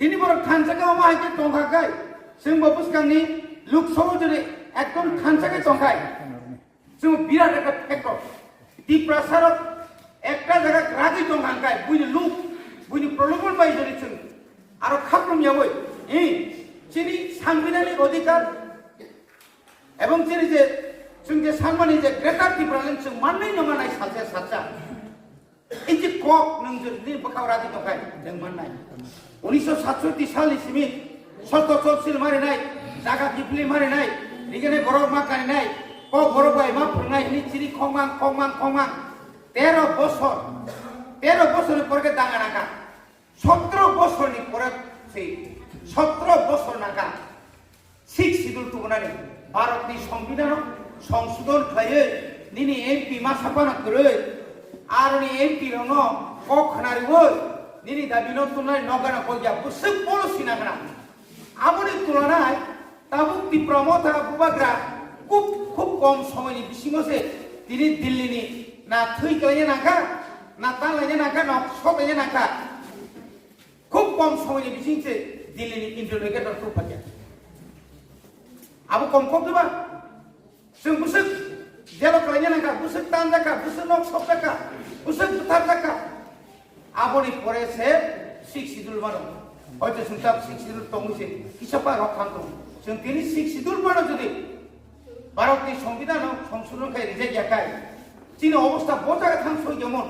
তিনি বড় খানসাকে মাইকে টঙ্কাকায় जों बबुसकांनि लुकस'आव जेरै एकदम खानसाके टंकाय जों बिराट একটা ফ্যাক্টর টিপ্রাসারক একটা জায়গা রাগি টঙ্কাকায় বুঝি লুক বুঝি প্রলোভন পাই যদি जों আরো খাপ্রমিয়াবই এই যিনি সাংবিধানিক অধিকার এবং যিনি যে जों যে সাংবিধানিক যে গ্রেটার টিপ্রালেন जों माननाय नङा नाय सासे साचा এই যে কক नों যদি বখাव রাগি টंकाय जों माननाय 1967 सालनि सिमि सत्तरसिल मारिनाय जागा गिफ्लि मारिनाय रिगेने बरफ मा गायनाय क बरफ गाय मा फोंनाय नि चिरि खमां 13 বছরের পরে দাঙ্গা নাকা 17 বছরনি পরে সেই 17 বছর নাকা সিক্স শিডিউল টুনানি ভারতনি সংবিধান সংশোধন খায়ে নিনি এমপি मा साफाना करे आरनि एमपि रनो क खनारिबो निनि दाबिनो तुनाय नगाना कइया बुसु पलिसि नागना आबनि तुलनाय ताबुक टिप्रामथा बुबाग्रा खूब कम समयनि बिसिङावसो दिनै दिल्लीनि ना थैगलायनो नाखा ना तालायनो नाखा ना सबायनो नाखा खूब कम समयनि बिसिङसो दिल्लीनि इन्टारनेट फैया आबो कम देबा जों बुसु जेल खालायनो नाखा बुसु तान जाखा बुसु नक सब जाखा बुसु बुथार जाखा आबनि परेसे सिक्स शिड्यूल मानो হয়তো শুনতা সিক্স শিডিউল টংছে কিসপা রক্ষান্ত जों তিনি সিক্স শিডিউল মানো যদি ভারতনি সংবিধান সংশোধন খাই রিজে জাকাই চীন অবস্থা বজায় থাকছই যেমন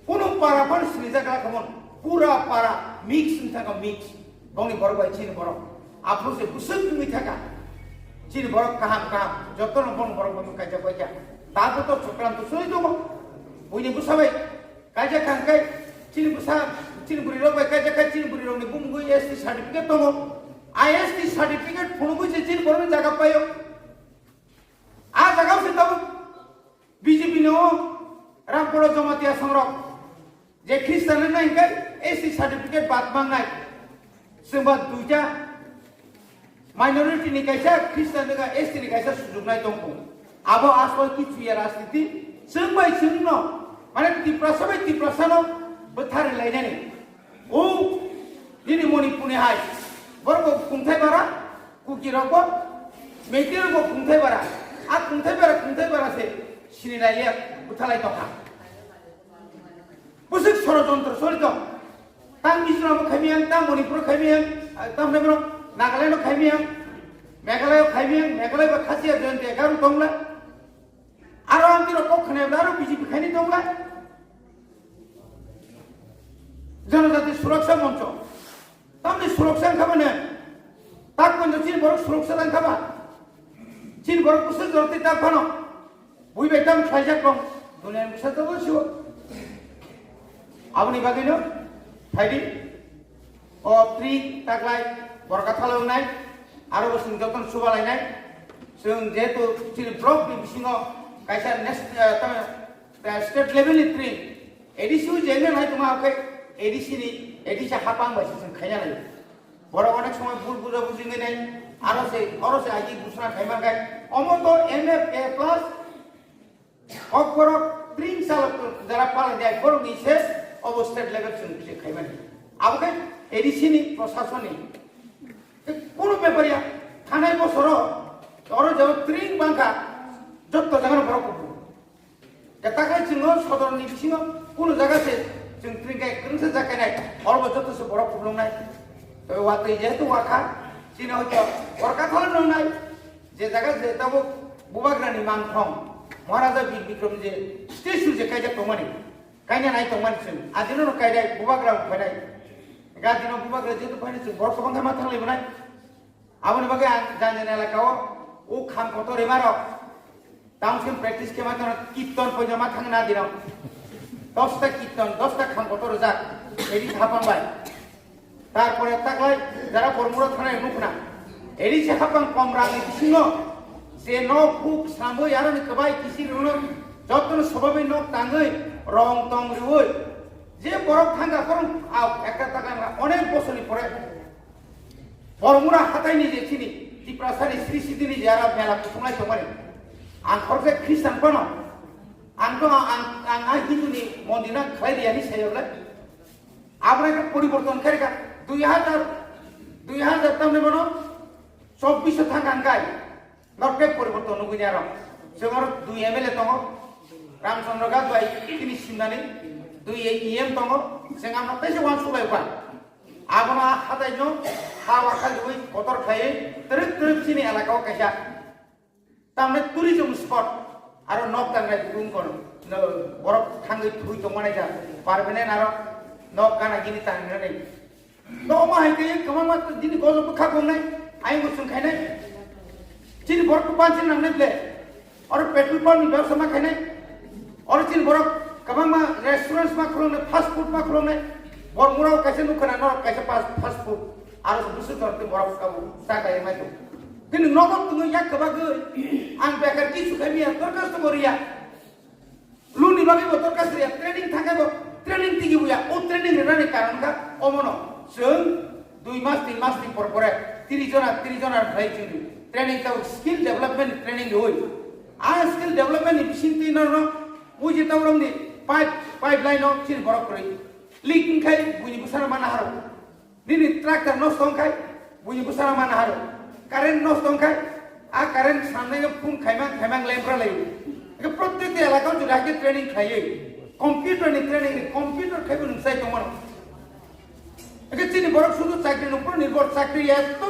কোন পারা পার সিনে জায়গা কেমন পুরা পারা মিক্স থাকা মিক্স গনি বড় ভাই চীন বড় আপনি বুসুক তুমি থাকা চীন বড় কাহাম যতন বন বড় বন কাজা কইয়া তারপর তো চক্রান্ত চলে যাব বুঝনি বুসাবাই কাজা খানকাই চীন বুসা चीन बुरी रोग बाय काय चीन बुरी रोग नि बुंगु एसटी सर्टिफिकेट दङ आईएसटी सर्टिफिकेट फुनुगु जे चीन बरनि जागा पायो आ जागा से तब बीजेपी नो रामपुर जमातिया संरक जे ख्रिस्टान नै के एसटी सर्टिफिकेट बात मांगनाय जोंबा दुइटा माइनरिटी नि कायसा ख्रिस्टान नि एसटी नि कायसा सुजुगनाय दङ आबो आसल कि चुया राजनीति जों बाय जोंनो माने तिप्रासानो बोथार लायनानै ओ दिनै मणिपुरनि हाय बरबो खुंथाय बारा कुकिरबो मेटिरबो खुंथाय बारा आ खुंथाय बारा से सिनिलाय बुथालाय दखा बुसुक षড়যন্ত্র सलित तां मिजोराम खायमियां तां मणिपुर खायमियां तां नेब्र नागालैंड खायमियां मेघालय बा खासिया जयन्ती गारु दंला आरो आंतिरो कखनेब्ला आरो बीजेपी खायनि दंला जनजाति सुरक्षा मंच तमने सुरक्षा खाबाने ताक पंज चीन बरक सुरक्षा दान खाबा चीन बरक कुछ जरते ताक फानो बुई बेटाम खायजा कम दुनिया बिसा तो बसियो आबनि बागैनो फाइदि अ त्रि ताकलाय बरका थालावनाय आरो बसिन जतन सुबालायनाय जों जेहेतु चीन ब्लक नि बिसिङाव कायसा स्टेट लेभेलनि ट्रेन एडिसिउ जेने नाय तुमा ओके एडिसी हापां बायसि जों खायना लायो बर अनेक समय भुल बुझा बुझिङै नाय अरसे आजि घोषणा खायमागाय अमतो एमएफ ए प्लस अकबर ट्रिं साल जरा पाल दे बर निसे अब स्टेट लेवल जों बिसे खायमानि आबके एडिसी नि प्रशासन नि कोन पेपरिया थानाय बसर अर जब ट्रिं बांका जत्त जागा बर को दा ताकाय जों सदरनि बिसिङाव कोन जागासे जों ट्रिंगाय ग्रोंसो जाखायनाय अरबो जतसो बर प्रब्लेमनाय तो वातै जेहेतु वाखा चीन हयतो वरका खालामनाय जे जागा जे ताबो बुबाग्रानि मानथं महाराजा वीर विक्रम जे स्टेचु जे कायजा तमानि कायना नाय तमानि जों आदिनो कायदा बुबाग्रा फैनाय गादिनो बुबाग्रा जेतु फैनाय जों बर प्रबंध मा थांलायबनाय आबनि बागै जानजेना एलाकाव ओ खाम कतरे मारो टाउनशिप प्रेक्टिस के माथन कीर्तन पयजामा थांना दिनाव 10টা কীর্তন 10টা খান কত রোজা এডি হাপাংবাই তারপরে তাকলাই যারা বরমুড়া থানায় নুকনা এডি সে হাপাং কম রাগনি বিসিङ যে ন খুব সামই আর কবাই কিসি রুন যতন সবাই নক তাঙ্গই রং টং রুই যে বরফ থাঙ্গা করম একটা টাকা অনেক বছরই পরে বরমুড়া হাতাইনি যে চিনি টিপ্রাসারি শ্রী সিদ্ধিনি যারা মেলা সময় তোমারে আন খরচে খ্রিস্টান কোন आं हिंदुनि मन्दिरा खालायरियानि सायावलाय आबना परिबर्तन खारिका 2000 tamne bono 24 thangan kai norke poriborton nugui aro semar 2 MLA tongo Ramchandra Gadwai tini simnani 2 EM tongo sengam no pese wan subai ban agona hatai no hawa khalui kotor khai teruk sini elakao kaisa tamne tourism spot aro nok tangai room kono borok thangai thui tongmane ja permanent aro nok kana gini tangai nei no ma hai ke kamama dini gozo bukha gongnai ai musung khainai chini borok panchin nangne ble और petrol pump व्यवसाय में खाने और चिन बरक कबां मा restaurants में खुलने fast food में खुलने और मुराव कैसे नुकना न कैसे फास्ट फूड आरो बुसु तरते बरक का साका ये माइतो किन नगद तुम या कबाग आं बेकार की सुखामिया तरकास तो बरिया लुनी बागे तरकास रिया ट्रेनिंग थाके बो ट्रेनिंग तिगि बुया ओ ट्रेनिंग रेनानि कारण का अमनो जों 2 मास 3 मास नि परपरे 30 जना भाई चिन ट्रेनिंग का स्किल डेवलपमेंट ट्रेनिंग होय skill development ni bisinti no uji tawrong ni pipeline no chin borok koi leaking khai buni busana mana haro nini tractor no stong khai buni busana mana haro current no stong khai a current samne ge phum khaimang lempra lai ke prottek elaka juda ke training khai computer ni training computer khai bun sai tomon ke chin borok sudu chakri no pur nirbor chakri eto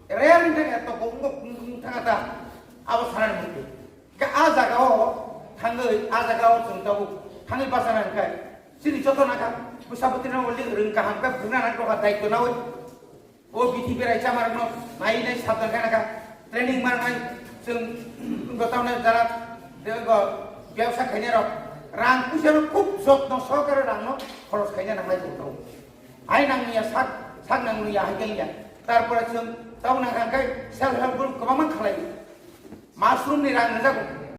rare ni eto gongo thangata abasaran mukti ke azagao thangai azagao jungtabu thangai basanan kai sini jotona ka busabutina olli rungka hamka buna nan ko daitto na oi o biti berai chamar no mai nai sabdan kana ka training mar nai jung gotawna jara dego ব্যবসা খাইনে র রাং পুষার খুব যত্ন সহকারে রান্নো খরচ খাইনে না হয় তো আই নাংনিয়া সাক নাংনিয়া হাইগাইয়া তারপরে जों তাও না কাঙ্কাই সেলফ হেল্প গ্রুপ গোबां খালাই माशरूम नि रां जागौ